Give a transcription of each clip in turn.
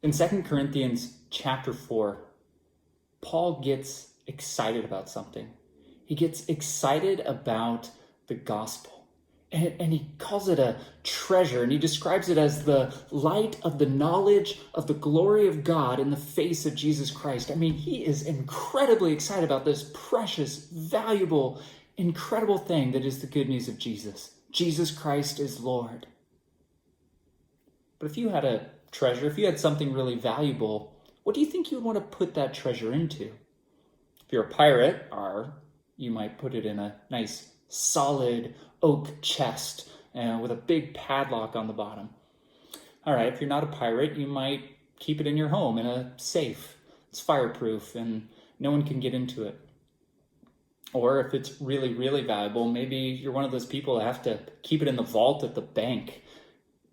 In 2 Corinthians chapter 4, Paul gets excited about something. He gets excited about the gospel. And he calls it a treasure, and he describes it as the light of the knowledge of the glory of God in the face of Jesus Christ. I mean, he is incredibly excited about this precious, valuable, incredible thing that is the good news of Jesus. Jesus Christ is Lord. But if you had a treasure, if you had something really valuable, what do you think you would want to put that treasure into? If you're a pirate, you might put it in a nice solid oak chest with a big padlock on the bottom. All right, if you're not a pirate, you might keep it in your home in a safe. It's fireproof and no one can get into it. Or if it's really, really valuable, maybe you're one of those people that have to keep it in the vault at the bank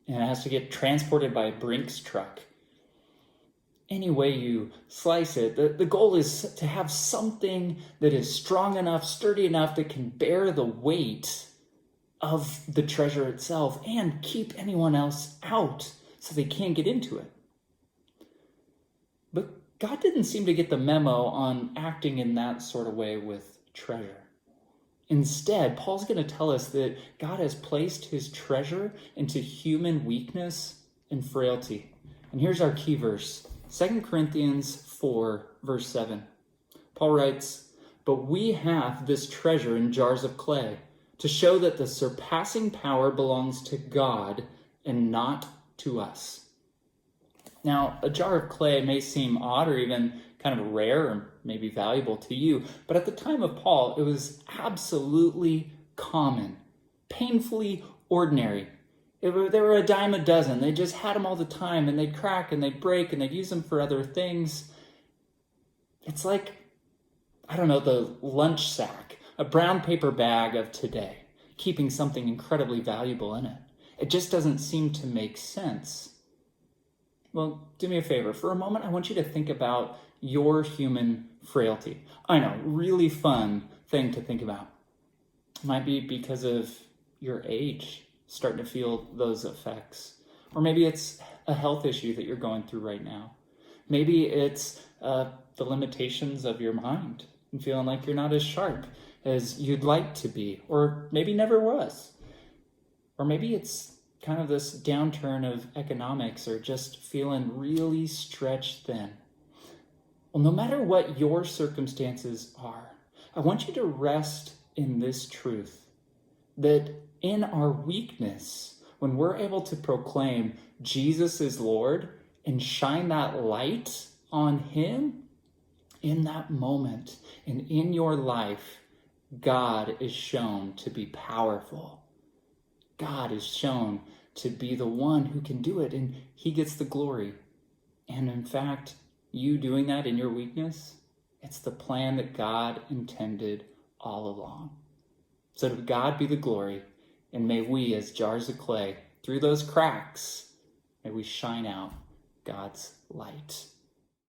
and it has to get transported by a Brinks truck. Any way you slice it, the goal is to have something that is strong enough, sturdy enough, that can bear the weight of the treasure itself and keep anyone else out so they can't get into it. But God didn't seem to get the memo on acting in that sort of way with treasure. Instead, Paul's going to tell us that God has placed his treasure into human weakness and frailty. And here's our key verse. 2 Corinthians 4, verse 7. Paul writes, "But we have this treasure in jars of clay, to show that the surpassing power belongs to God and not to us." Now, a jar of clay may seem odd or even kind of rare or maybe valuable to you, but at the time of Paul, it was absolutely common, painfully ordinary. They were a dime a dozen. They just had them all the time, and they'd crack and they'd break and they'd use them for other things. It's like, I don't know, the lunch sack, a brown paper bag of today, keeping something incredibly valuable in it. It just doesn't seem to make sense. Well, do me a favor. For a moment, I want you to think about your human frailty. I know, really fun thing to think about. It might be because of your age, starting to feel those effects. Or maybe it's a health issue that you're going through right now. Maybe it's the limitations of your mind and feeling like you're not as sharp as you'd like to be, or maybe never was. Or maybe it's kind of this downturn of economics, or just feeling really stretched thin. Well, no matter what your circumstances are, I want you to rest in this truth, that in our weakness, when we're able to proclaim Jesus is Lord and shine that light on him, in that moment and in your life, God is shown to be powerful. God is shown to be the one who can do it, and he gets the glory. And in fact, you doing that in your weakness, it's the plan that God intended all along. So to God be the glory, and may we, as jars of clay, through those cracks, may we shine out God's light.